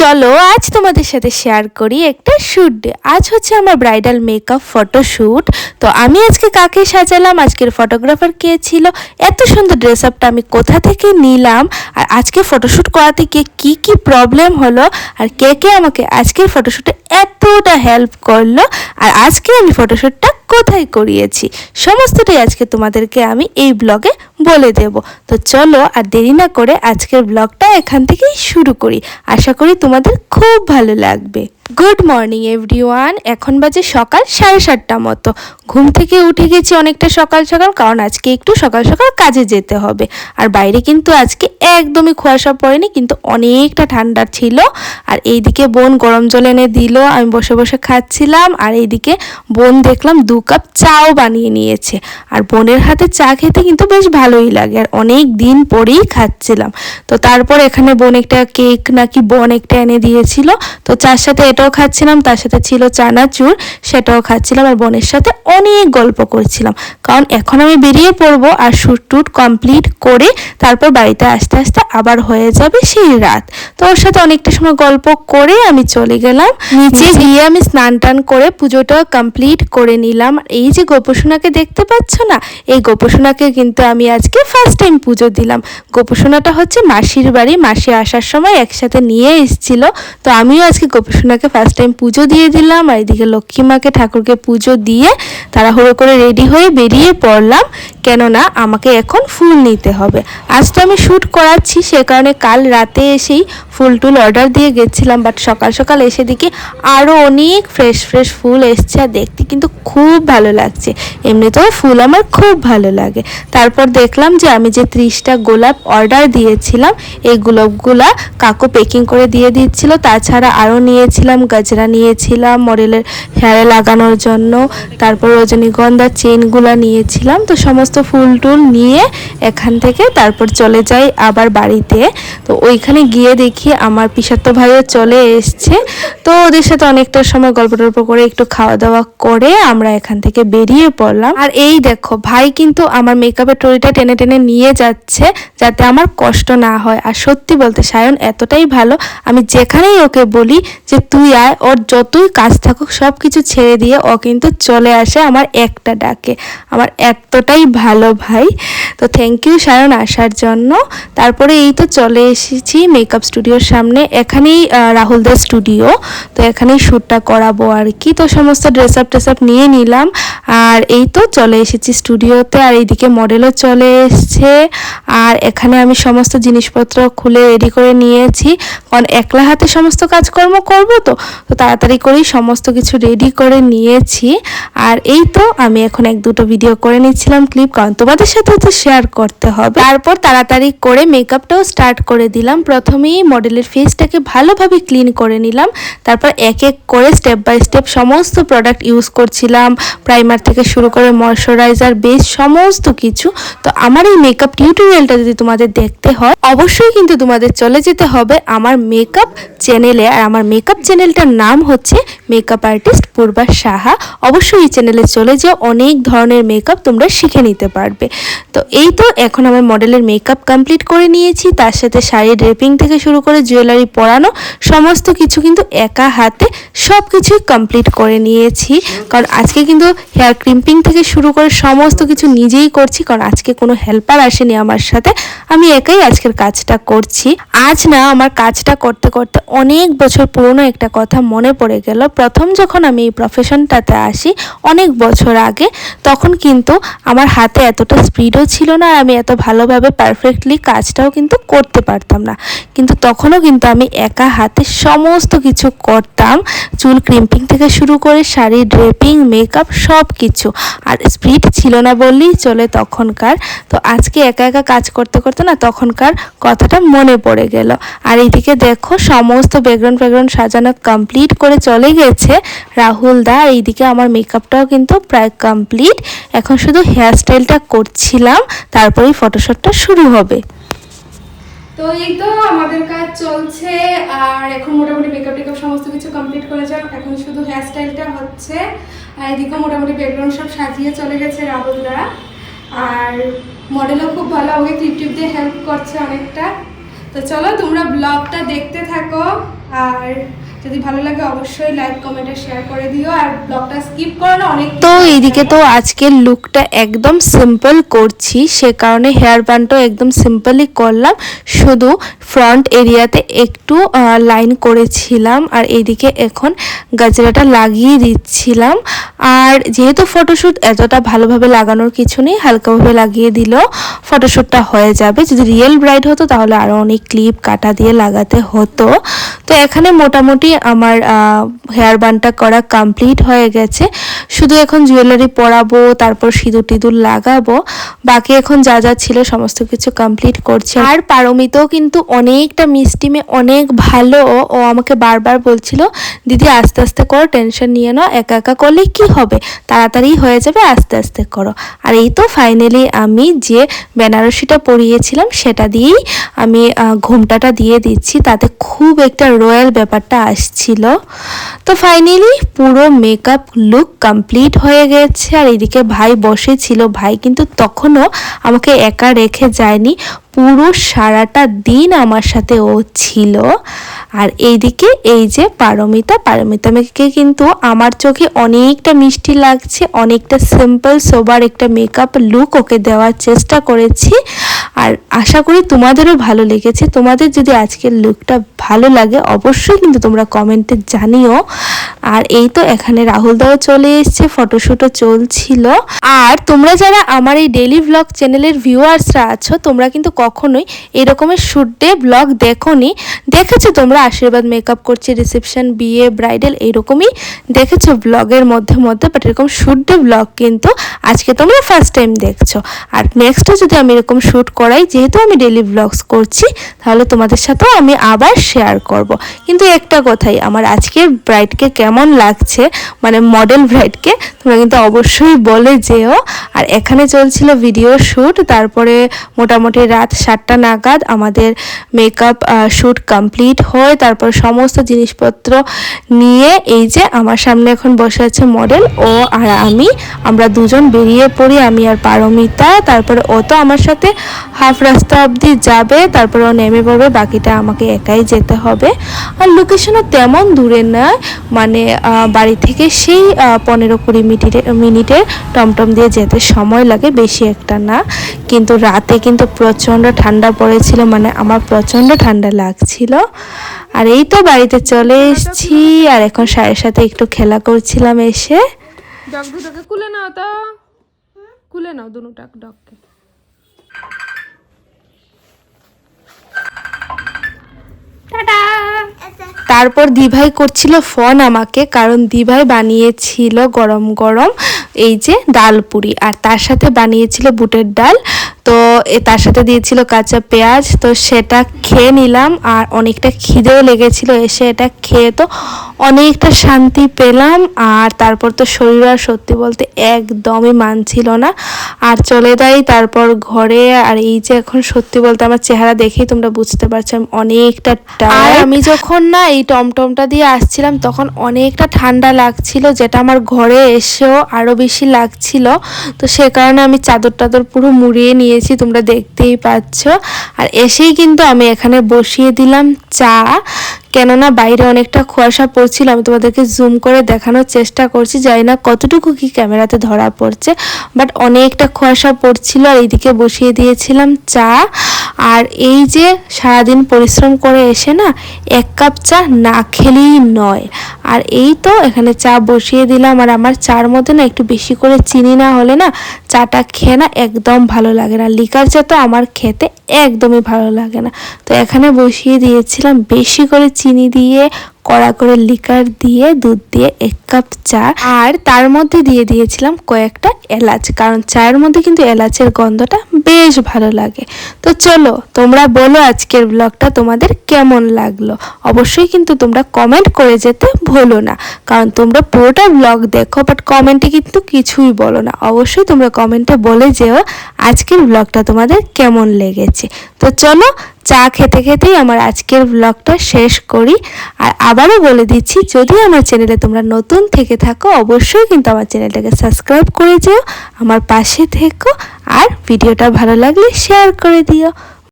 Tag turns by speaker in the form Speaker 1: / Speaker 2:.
Speaker 1: চলো আজ তোমাদের সাথে শেয়ার করি একটা শ্যুট ডে। আজ হচ্ছে আমার ব্রাইডাল মেকআপ ফটোশ্যুট। তো আমি আজকে কাকে সাজালাম, আজকের ফটোগ্রাফার কে ছিল, এত সুন্দর ড্রেস আপটা আমি কোথা থেকে নিলাম, আর আজকে ফটোশ্যুট করাতে গিয়ে কী কী প্রবলেম হলো, আর কে কে আমাকে আজকের ফটোশ্যুটে এতটা হেল্প করলো, আর আজকে আমি ফটোশ্যুটটা কোথায় করিয়েছি সমস্তটাই আজকে তোমাদেরকে আমি এই ব্লগে বলে দেব। তো চলো আর দেরি না করে আজকের ব্লগটা এখান থেকেই শুরু করি। আশা করি তোমাদের খুব ভালো লাগবে। Good morning everyone. এখন বাজে সকাল 7:30 মতো। ঘুম থেকে উঠে গেছি অনেকটা সকাল সকাল, কারণ আজকে একটু সকাল সকাল কাজে যেতে হবে। আর বাইরে কিন্তু আজকে একদমই কুয়াশা পড়েনি, কিন্তু অনেকটা ঠান্ডা ছিল। আর এইদিকে বোন গরম জল এনে দিল, আমি বসে বসে খাচ্ছিলাম। আর এইদিকে বোন দেখলাম 2 কাপ চাও বানিয়ে নিয়েছে। আর বোনের হাতে চা খেতে কিন্তু বেশ ভালোই লাগে, আর অনেক দিন পরেই খাচ্ছিলাম। তো তারপর এখানে বোন একটা কেক নাকি বোন একটা এনে দিয়েছিল, তো চার সাথে এটাও খাচ্ছিলাম, তার সাথে ছিল চানাচুর, সেটাও খাচ্ছিলাম। আর বোনের সাথে অনেক গল্প করছিলাম, কারণ এখন আমি বেরিয়ে পড়বো আর শ্যুট টুট কমপ্লিট করে তারপর বাড়িতে আস্তে আস্তে আবার হয়ে যাবে সেই রাত। তো ওর সাথে অনেকটা সময় গল্প করে আমি চলে গেলাম নিচে। গিয়ে আমি স্নান টান করে পুজোটা কমপ্লিট করে নিলাম। এই যে গোপসোনাকে দেখতে পাচ্ছ না, এই গোপসোনাকে কিন্তু আমি আজকে ফার্স্ট টাইম পুজো দিলাম। গোপসোনাটা হচ্ছে মাসির বাড়ি, মাসি আসার সময় একসাথে নিয়ে এসেছিল। তো আমিও আজকে গোপসোনাকে ফার্স্ট টাইম পুজো দিয়ে দিলাম। আর এদিকে লক্ষ্মী মাকে ঠাকুরকে পুজো দিয়ে তাড়াহুড়ো করে রেডি হয়ে বেরিয়ে পড়লাম, কেননা আমাকে এখন ফুল নিতে হবে। আজ তো আমি শ্যুট করাচ্ছি, সে কারণে কাল রাতে এসেই ফুল টুল অর্ডার দিয়ে গেছিলাম। বাট সকাল সকাল এসে দেখি আরও অনেক ফ্রেশ ফ্রেশ ফুল এসছে, আর দেখতে কিন্তু খুব ভালো লাগছে। এমনিতেও ফুল আমার খুব ভালো লাগে। তারপর দেখলাম যে আমি যে 30টা গোলাপ অর্ডার দিয়েছিলাম, এই গোলাপগুলা কাকু প্যাকিং করে দিয়ে দিচ্ছিল। তাছাড়া আরও নিয়েছিলাম গজরা, নিয়েছিলাম মডেলের হেয়ারে লাগানোর জন্য, তারপর রজনীগন্ধার চেনগুলা নিয়েছিলাম। তো সমস্ত ফুল টুল নিয়ে এখান থেকে তারপর চলে যাই আবার বাড়িতে। তো ওইখানে গিয়ে দেখি আমার পিসাতো ভাইও চলে এসছে। তো ওদের সাথে অনেকটা সময় গল্প টল্প করে একটু খাওয়া দাওয়া করে আমরা এখান থেকে বেরিয়ে পড়লাম। আর এই দেখো ভাই কিন্তু আমার মেকআপের ট্রলিটা টেনে টেনে নিয়ে যাচ্ছে যাতে আমার কষ্ট না হয়। আর সত্যি বলতে সায়ন এতটাই ভালো, আমি যেখানেই ওকে বলি যে তুই আয়, ওর যতই কাজ থাকুক সব কিছু ছেড়ে দিয়ে ও কিন্তু চলে আসে আমার একটা ডাকে। আমার এতটাই ভালো ভাই। তো থ্যাংক ইউ সায়ন আসার জন্য। তারপরে এই তো চলে এসেছি মেকআপ স্টুডিওর সামনে। এখানেই রাহুলদার স্টুডিও, তো এখানেই শ্যুটটা করাবো আর কি। তো সমস্ত ড্রেস আপ নিয়ে নিলাম, আর এই তো চলে এসেছি স্টুডিওতে। আর এইদিকে মডেলও চলে এসছে। আর এখানে আমি সমস্ত জিনিসপত্র খুলে রেডি করে নিয়েছি, কারণ একলা হাতে সমস্ত কাজকর্ম করবো। তো তাড়াতাড়ি করেই সমস্ত কিছু রেডি করে নিয়েছি। আর এই তো আমি এখন 1-2টো ভিডিও করে নিচ্ছিলাম ক্লিপ, কারণ তোমাদের সাথে তো শেয়ার করতে হবে। তারপর তাড়াতাড়ি করে মেকআপটাও স্টার্ট করে দিলাম। প্রথমেই মডেলের ফেসটাকে ভালোভাবে ক্লিন করে নিলাম, তারপর এক এক করে স্টেপ বাই স্টেপ সমস্ত প্রোডাক্ট ইউজ করছিলাম, প্রাইমার থেকে শুরু করে ময়শ্চারাইজার, বেস সমস্ত কিছু। তো আমার এই মেকআপ টিউটোরিয়ালটা যদি তোমাদের দেখতে হয় অবশ্যই কিন্তু তোমাদের চলে যেতে হবে আমার মেকআপ চ্যানেলে। আর আমার মেকআপ চ্যানেলটার নাম হচ্ছে মেকআপ আর্টিস্ট পূর্বা সাহা। অবশ্যই এই চ্যানেলে চলে যাও, অনেক ধরনের মেকআপ তোমরা শিখে নিতে পারবে। তো এই তো এখন আমার মডেলের মেকআপ কমপ্লিট করে নিয়েছি, তার সাথে শাড়ি ড্রেপিং থেকে শুরু করে জুয়েলারি পরানো সমস্ত কিছু কিন্তু একা হাতে সব কিছুই কমপ্লিট করে নিয়েছি। কারণ আজকে কিন্তু হেয়ার ক্রিম্পিং থেকে শুরু করে সমস্ত কিছু নিজেই করছি, কারণ আজকে কোনো হেল্পার আসেনি আমার সাথে, আমি একাই আজকের কাজটা করছি। আজ না আমার কাজটা করতে করতে অনেক বছর পুরনো একটা কথা মনে পড়ে গেল। প্রথম যখন আমি এই প্রফেশনটাতে আসি অনেক বছর আগে, তখন কিন্তু আমার হাতে এতটা স্পিডও ছিল না, আর আমি এত ভালোভাবে পারফেক্টলি কাজটাও কিন্তু করতে পারতাম না। কিন্তু তখনও কিন্তু আমি একা হাতে সমস্ত কিছু করতাম, চুল ক্রিম্পিং থেকে শুরু করে শাড়ি ড্রেপিং, মেকআপ সব কিছু। আর স্পিড ছিল না বললেই চলে তখনকার। তো আজকে একা একা কাজ করতে করতে না তখনকার কথাটা মনে পড়ে গেল। আর এইদিকে দেখো সমস্ত ব্যাকগ্রাউন্ড সাজানো কমপ্লিট করে চলে গেছে রাহুল দা। এইদিকে আমার মেকআপটাও কিন্তু প্রায় কমপ্লিট, এখন শুধু হেয়ার স্টাইলটা করছিলাম, তারপরেই ফটোশ্যুটটা শুরু হবে।
Speaker 2: তো এই তো আমাদের কাজ চলছে, আর এখন মোটামুটি মেকআপ টেকআপ সমস্ত কিছু কমপ্লিট করে যাক, এখন শুধু হেয়ার স্টাইলটা হচ্ছে। আর এদিকে মোটামুটি ব্যাকগ্রাউন্ড সব সাজিয়ে চলে গেছে রাহুল দা। আর মডেলও খুব ভালো, আমাকে ক্লিপ টিপ দিয়ে হেল্প করছে অনেকটা। তো চলো তোমরা ব্লগটা দেখতে থাকো, আর যদি ভালো লাগে অবশ্যই লাইক কমেন্ট আর শেয়ার করে দিও, আর ব্লগটা স্কিপ করো না, অনেক
Speaker 1: তো এইদিকে তো আজকের লুকটা একদম সিম্পল করছি, সে কারণে হেয়ার ব্যান্ডটাও একদম সিম্পলই করলাম, শুধু ফ্রন্ট এরিয়াতে একটু লাইন করেছিলাম। আর এইদিকে এখন গাজরাটা লাগিয়ে দিচ্ছিলাম। আর যেহেতু ফটোশ্যুট এতটা ভালোভাবে লাগানোর কিছু নেই, হালকাভাবে লাগিয়ে দিলেও ফটোশ্যুটটা হয়ে যাবে। যদি রিয়েল ব্রাইড হতো তাহলে আরও অনেক ক্লিপ কাটা দিয়ে লাগাতে হতো। তো এখানে মোটামুটি আমার হেয়ার ব্যান্ডটা করা কমপ্লিট হয়ে গেছে, শুধু এখন জুয়েলারি পরাবো, তারপর সিঁদুর টিঁদুর লাগাবো, বাকি এখন যা যা ছিল সমস্ত কিছু কমপ্লিট করছে। আর পারমিতাও কিন্তু অনেকটা মিষ্টি মেয়ে, অনেক ভালো। ও আমাকে বারবার বলছিল দিদি আস্তে আস্তে করো, টেনশন নিয়ে নাও, একা একা করলে কি হবে, তাড়াতাড়ি হয়ে যাবে, আস্তে আস্তে করো। আর এই তো ফাইনালি আমি যে বেনারসিটা পরিয়েছিলাম সেটা দিয়েই আমি ঘোমটাটা দিয়ে দিচ্ছি, তাতে খুব একটা রয়্যাল ব্যাপারটা আসছিল। তো ফাইনালি পুরো মেকআপ লুক কমপ্লিট হয়ে গেছে। আর এদিকে ভাই বসেছিল, ভাই কিন্তু তখনও আমাকে একা রেখে যায়নি, পুরো সারাটা দিন আমার সাথে ও ছিল। আর এইদিকে এই যে পারমিতাকে কিন্তু আমার চোখে অনেকটা মিষ্টি লাগছে, অনেকটা সিম্পল সোবার একটা মেকআপ লুক ওকে দেওয়ার চেষ্টা করেছি। আর আশা করি তোমাদেরও ভালো লেগেছে। তোমাদের যদি আজকের লুকটা ভালো লাগে অবশ্যই কিন্তু তোমরা কমেন্টে জানিও। আর এই তো এখানে রাহুল দাও চলে এসেছে, ফটোশ্যুটও চলছিল। আর তোমরা যারা আমার এই ডেইলি ব্লগ চ্যানেলের ভিউয়ার্সরা আছো, তোমরা কিন্তু কখনোই এরকমের শুট ডে ব্লগ দেখোনি। দেখেছো তোমরা আশীর্বাদ মেকআপ করছে, রিসেপশন, বিয়ে, ব্রাইডাল, এইরকমই দেখেছো ব্লগের মধ্যে মধ্যে, বাট এরকম শুট ডে ব্লগ কিন্তু আজকে তোমরা ফার্স্ট টাইম দেখছো। আর নেক্সটে যদি আমি এরকম শ্যুট করাই, যেহেতু আমি ডেইলি ব্লগস করছি, তাহলে তোমাদের সাথেও আমি আবার শেয়ার করব। কিন্তু একটা কথাই, আমার আজকের ব্রাইডকে কেমন লাগছে, মানে মডেল ব্রাইডকে, তোমরা কিন্তু অবশ্যই বলে যেও। আর এখানে চলছিল ভিডিও শ্যুট, তারপরে মোটামুটি রাত 7টা নাগাদ আমাদের মেকআপ শ্যুট কমপ্লিট হয়। তারপর সমস্ত জিনিসপত্র নিয়ে এই যে আমার সামনে এখন বসে আছে মডেল, ও আর আমরা দুজন বেরিয়ে পড়ি, আমি আর পারমিতা। তারপরে ও তো আমার সাথে হাফ রাস্তা অবধি যাবে, তারপরে ও নেমে পড়বে, বাকিটা আমাকে একাই যেতে হবে। আর লোকেশনও তেমন দূরে নয়, মানে বাড়ি থেকে সেই 15-20 মিনিটের টমটম দিয়ে যেতে সময় লাগে, বেশি একটা না। কিন্তু রাতে কিন্তু প্রচণ্ড ঠান্ডা পড়েছিল, মানে আমার প্রচণ্ড ঠান্ডা লাগছিল। আর এই তো বাড়িতে চলে এসেছি, আর এখন সায়ের সাথে একটু খেলা করছিলাম এসে।
Speaker 2: ডগ দুটোকে কুলে নাও, তো কুলে নাও দুটোটা ডগকে।
Speaker 1: তারপর দিভাই করছিল ফোন আমাকে, কারণ দিভাই বানিয়েছিল গরম গরম এই যে ডাল পুরি, আর তার সাথে বানিয়েছিল বুটের ডাল। তো তার সাথে দিয়েছিল কাঁচা পেঁয়াজ, তো সেটা খেয়ে নিলাম। আর অনেকটা খিদেও লেগেছিল, এসে এটা খেয়ে তো অনেকটা শান্তি পেলাম। আর তারপর তো শরীর আর সত্যি বলতে একদমই মানছিল না, আর চলে যাই তারপর ঘরে। আর এই যে এখন সত্যি বলতে আমার চেহারা দেখেই তোমরা বুঝতে পারছো আমি অনেকটা টায়ার্ড। আমি যখন না এই টমটমটা দিয়ে আসছিলাম তখন অনেকটা ঠান্ডা লাগছিল, যেটা আমার ঘরে এসেও আরও বেশি লাগছিল। তো সে কারণে আমি চাদর টাদর পুরো মুড়িয়ে নিয়েছি, তোমরা দেখতেই পাচ্ছ। আর এসেই কিন্তু আমি এখানে বসিয়ে দিলাম চা, কেননা বাইরে অনেকটা কুয়াশা পড়ছিল। আমি তোমাদেরকে জুম করে দেখানোর চেষ্টা করছি, জানি না কতটুকু কি ক্যামেরাতে ধরা পড়ছে, বাট অনেকটা কুয়াশা পড়ছিল। আর এইদিকে বসিয়ে দিয়েছিলাম চা। আর এই যে সারাদিন পরিশ্রম করে এসে না এক কাপ চা না খেলেই নয়। আর এই তো এখানে চা বসিয়ে দিলাম। আর আমার চার মধ্যে না একটু বেশি করে চিনি না হলে না চাটা খেয়ে না একদম ভালো লাগে না। লিকার চা তো আমার খেতে একদমই ভালো লাগে না। তো এখানে বসিয়ে দিয়েছিলাম বেশি করে চিনি দিয়ে, কড়া করে লিকার দিয়ে, দুধ দিয়ে 1 কাপ চা। আর তার মধ্যে দিয়ে দিয়েছিলাম কয়েকটা এলাচ, কারণ চায়ের মধ্যে কিন্তু এলাচের গন্ধটা বেশ ভালো লাগে। তো চলো তোমরা বলো আজকের ব্লগটা তোমাদের কেমন লাগলো। অবশ্যই কিন্তু তোমরা কমেন্ট করে যেতে ভুলো না, কারণ তোমরা পুরোটা ব্লগ দেখো বাট কমেন্টে কিন্তু কিছুই বলো না। অবশ্যই তোমরা কমেন্টে বলে যেও আজকের ব্লগটা তোমাদের কেমন লেগেছে। তো চলো চা খেতে খেতেই আমার আজকের ব্লগটা শেষ করি। আর আবারও বলে দিচ্ছি, যদি আমার চ্যানেলে তোমরা নতুন থেকে থাকো অবশ্যই কিন্তু আমার চ্যানেলটাকে সাবস্ক্রাইব করে যেও, আমার পাশে থেকো, আর ভিডিওটা ভালো লাগলে শেয়ার করে দিও।